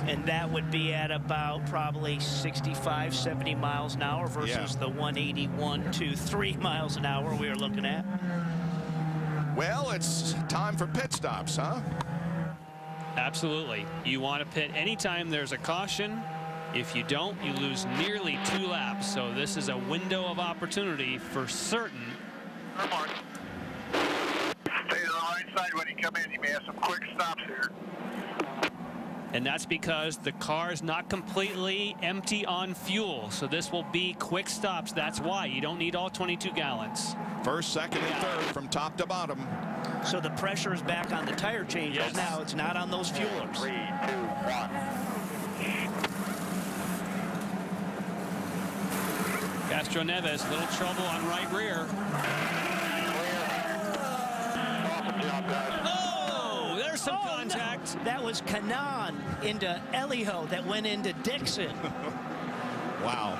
And that would be at about probably 65, 70 miles an hour versus the 181 to 3 miles an hour we were looking at. Well, it's time for pit stops, huh? Absolutely. You want to pit anytime there's a caution. If you don't, you lose nearly 2 laps. So this is a window of opportunity for certain. Stay on the right side when you come in. You may have some quick stops here. And that's because the car's not completely empty on fuel. So this will be quick stops. That's why you don't need all 22 gallons. First, second, and third from top to bottom. So the pressure is back on the tire changes now. It's not on those fuelers. 3, 2, 1. Castro Neves, little trouble on right rear. Oh, there's some contact. No. That was Kanaan into Elio that went into Dixon. Wow.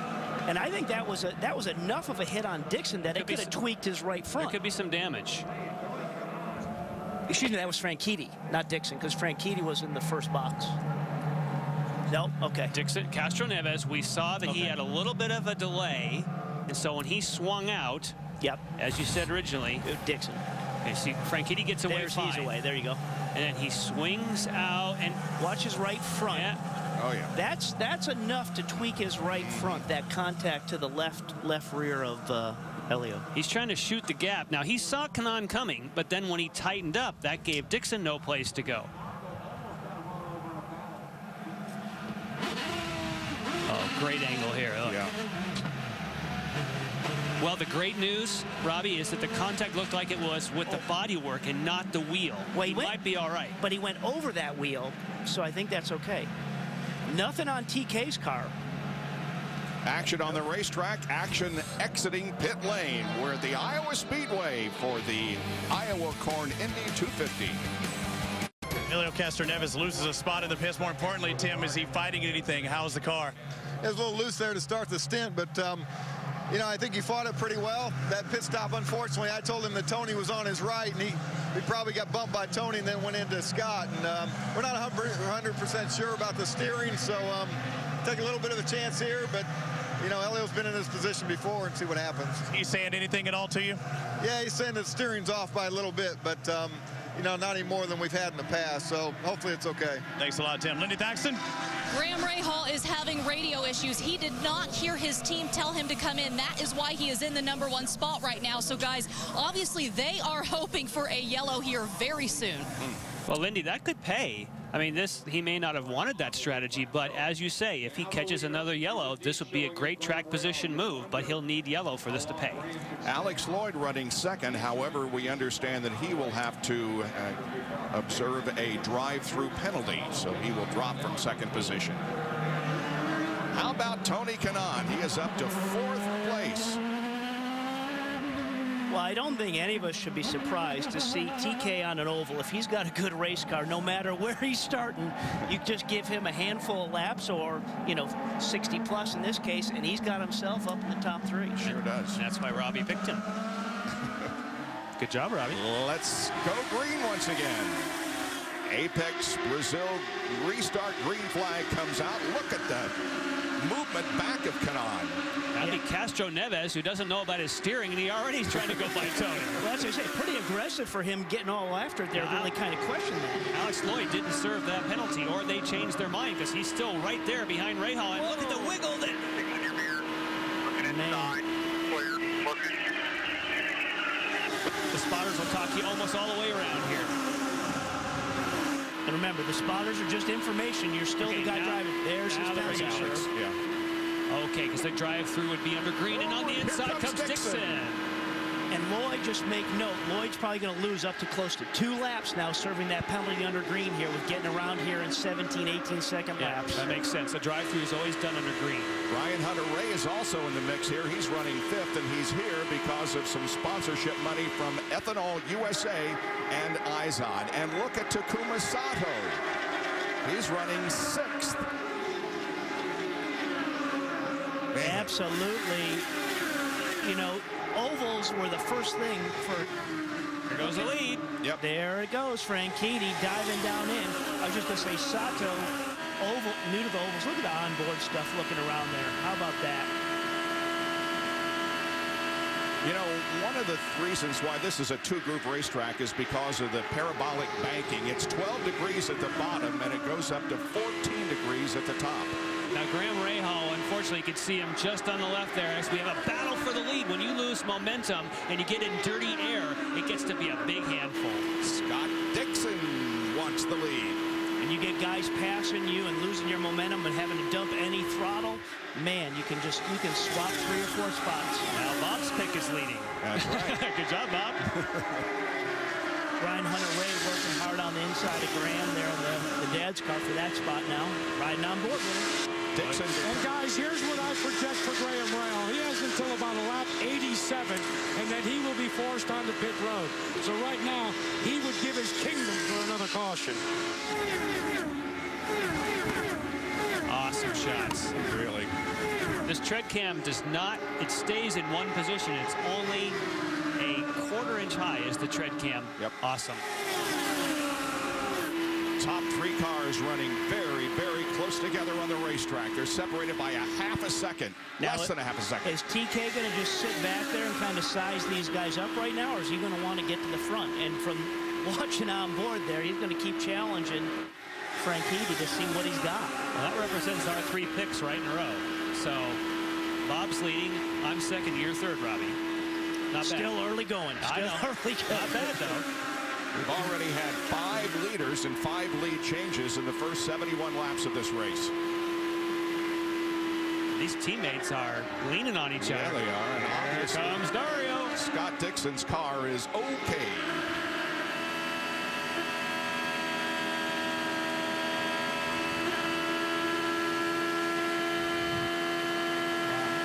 And I think that was enough of a hit on Dixon that it could have tweaked his right front. There could be some damage. Excuse me, that was Franchitti, not Dixon, because Franchitti was in the first box. No, okay. Dixon, Castro Neves, we saw that he had a little bit of a delay, and so when he swung out, as you said originally, Dixon. Okay, see, Franchitti gets away. He's away. There you go. And then he swings out and watch his right front. Oh yeah. That's enough to tweak his right front. That contact to the left rear of Elio. He's trying to shoot the gap. Now he saw Kanaan coming, but then when he tightened up, that gave Dixon no place to go. Oh, great angle here. Look. Yeah. Well, the great news, Robbie, is that the contact looked like it was with the bodywork and not the wheel. Well, he might be all right. But he went over that wheel, so I think that's okay. Nothing on TK's car. Action on the racetrack, action exiting pit lane. We're at the Iowa Speedway for the Iowa Corn Indy 250. Elio Castro Neves loses a spot in the pits. More importantly, Tim, is he fighting anything? How's the car? It was a little loose there to start the stint, but you know, I think he fought it pretty well. That pit stop, unfortunately, I told him that Tony was on his right, and he probably got bumped by Tony and then went into Scott. And we're not 100% sure about the steering, so take a little bit of a chance here. But, you know, Elio's been in this position before, and see what happens. He's saying anything at all to you? Yeah, he's saying the steering's off by a little bit, but, you know, not any more than we've had in the past. So hopefully it's okay. Thanks a lot, Tim. Lindy Thaxton. Graham Rahal is having radio issues. He did not hear his team tell him to come in. That is why he is in the #1 spot right now. So, guys, obviously they are hoping for a yellow here very soon. Well, Lindy, that could pay. I mean, he may not have wanted that strategy, but as you say, if he catches another yellow, this would be a great track position move, but he'll need yellow for this to pay. Alex Lloyd running second. However, we understand that he will have to observe a drive-through penalty, so he will drop from second position. How about Tony Kanaan? He is up to 4th place. Well, I don't think any of us should be surprised to see TK on an oval. If he's got a good race car, no matter where he's starting, you just give him a handful of laps or, you know, 60 plus in this case, and he's got himself up in the top 3. Sure does. And that's why Robbie picked him. Good job, Robbie. Let's go green once again. Apex Brazil restart green flag comes out. Look at the movement back of Kanaan. That'd be Castro Neves, who doesn't know about his steering, and he already is trying to go by Tony. Well, as I say, pretty aggressive for him getting all after it there. Really kind of question that. Alex Lloyd didn't serve that penalty, or they changed their mind, because he's still right there behind Rahal. And look at the wiggle that. Fixing your mirror. Looking inside. Clear. Looking. The spotters will talk you almost all the way around here. And remember, the spotters are just information. You're still the guy driving. There's his penalty. Yeah. Okay, because the drive-through would be under green, and on the inside comes Dixon. And Lloyd, just make note, Lloyd's probably going to lose up to close to 2 laps now serving that penalty under green here with getting around here in 17, 18-second laps. That makes sense. The drive-through is always done under green. Ryan Hunter-Ray is also in the mix here. He's running 5th, and he's here because of some sponsorship money from Ethanol USA and IZOD. And look at Takuma Sato. He's running 6th. Man. Absolutely. You know, ovals were the first thing for. There goes the lead. Yep. There it goes. Franchitti diving down in. I was just going to say Sato new to the ovals. Look at the onboard stuff looking around there. How about that? You know, one of the reasons why this is a two-group racetrack is because of the parabolic banking. It's 12 degrees at the bottom, and it goes up to 14 degrees at the top. Now, Graham Rahal, unfortunately, you can see him just on the left there as we have a battle for the lead. When you lose momentum and you get in dirty air, it gets to be a big handful. Scott Dixon wants the lead. And you get guys passing you and losing your momentum and having to dump any throttle, man, you can swap 3 or 4 spots. Now Bob's pick is leading. That's right. Good job, Bob. Ryan Hunter-Ray working hard on the inside of Graham there in the dad's car for that spot now. Riding on board with him. Dixon. And guys, here's what I project for Graham Rahal. He has until about a lap 87, and then he will be forced onto pit road. So right now, he would give his kingdom for another caution. Awesome shots. Really. This tread cam does not, it stays in one position. It's only a quarter-inch high is the tread cam. Yep. Awesome. Top 3 cars running very, very close together on the racetrack. They're separated by a half a second, less than a half a second. Is TK going to just sit back there and kind of size these guys up right now, or is he going to want to get to the front? And from watching on board there, he's going to keep challenging Franchitti to see what he's got. Well, that represents our 3 picks right in a row. So Bob's leading. I'm second. You're third, Robbie. Not bad. Still early going. Still early going. Not bad, though. We've already had 5 leaders and 5 lead changes in the first 71 laps of this race. These teammates are leaning on each other. Yeah, they are. And Here comes Dario. Scott Dixon's car is okay.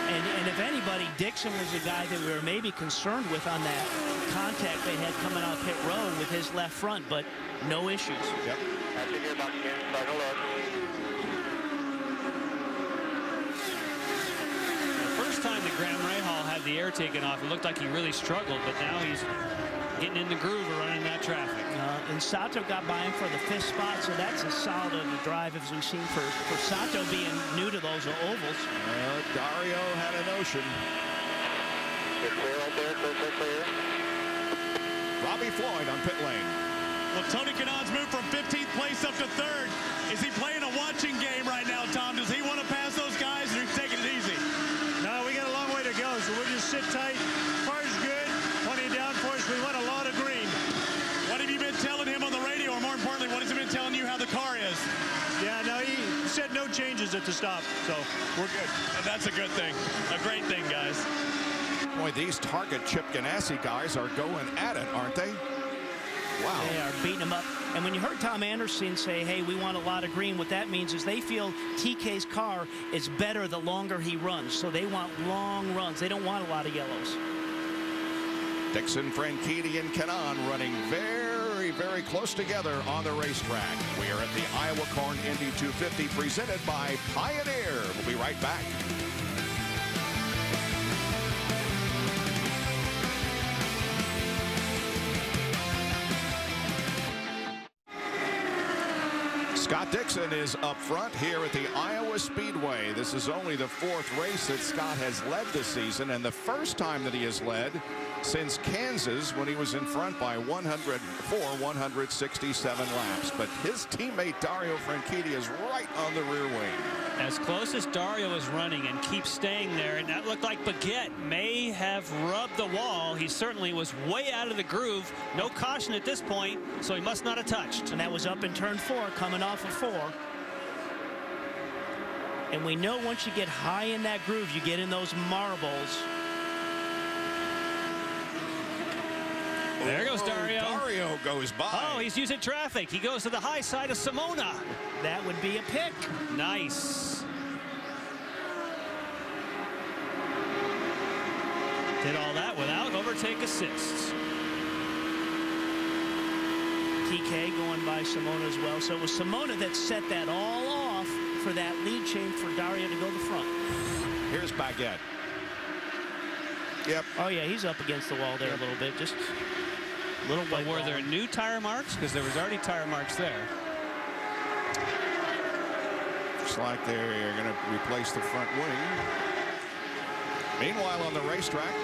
And if anybody, Dixon was the guy that we were maybe concerned with on that contact they had coming off pit road with his left front, but no issues. Yep. The first time that Graham Rahal had the air taken off, it looked like he really struggled, but now he's getting in the groove of running that traffic. And Sato got by him for the 5th spot, so that's as solid of a drive as we've seen for Sato being new to those ovals. Dario had a notion. Clear right there, clear. Robbie Floyd on pit lane. Well, Tony Kanaan's moved from 15th place up to 3rd. Is he playing a watching game right now, Tom? Does he want to pass those guys, or is he taking it easy? No, we got a long way to go, so we'll just sit tight. Car's good, plenty of downforce. We want a lot of green. What have you been telling him on the radio, or more importantly, what has he been telling you how the car is? Yeah, no, he said no changes at the stop, so we're good. And that's a good thing. A great thing, guys. Boy, these Target Chip Ganassi guys are going at it, aren't they? Wow. They are beating him up. And when you heard Tom Anderson say, hey, we want a lot of green, what that means is they feel TK's car is better the longer he runs. So they want long runs. They don't want a lot of yellows. Dixon, Franchitti, and Kanaan running very, very close together on the racetrack. We are at the Iowa Corn Indy 250 presented by Pioneer. We'll be right back. Scott Dixon is up front here at the Iowa Speedway. This is only the 4th race that Scott has led this season, and the first time that he has led since Kansas when he was in front by 167 laps. But his teammate Dario Franchitti is right on the rear wing. As close as Dario is running and keeps staying there, and that looked like Baguette may have rubbed the wall. He certainly was way out of the groove. No caution at this point, so he must not have touched. And that was up in turn 4, coming off of 4. And we know once you get high in that groove, you get in those marbles. There goes Dario. Dario goes by. Oh, he's using traffic. He goes to the high side of Simona. That would be a pick. Nice. Did all that without overtake assists. TK going by Simona as well. So it was Simona that set that all off for that lead change for Dario to go to the front. Here's Baguette. Yep. Oh, yeah, he's up against the wall there a little bit. Just a little white. But were there new tire marks? Because there was already tire marks there. Looks like they're going to replace the front wing. Meanwhile, on the racetrack,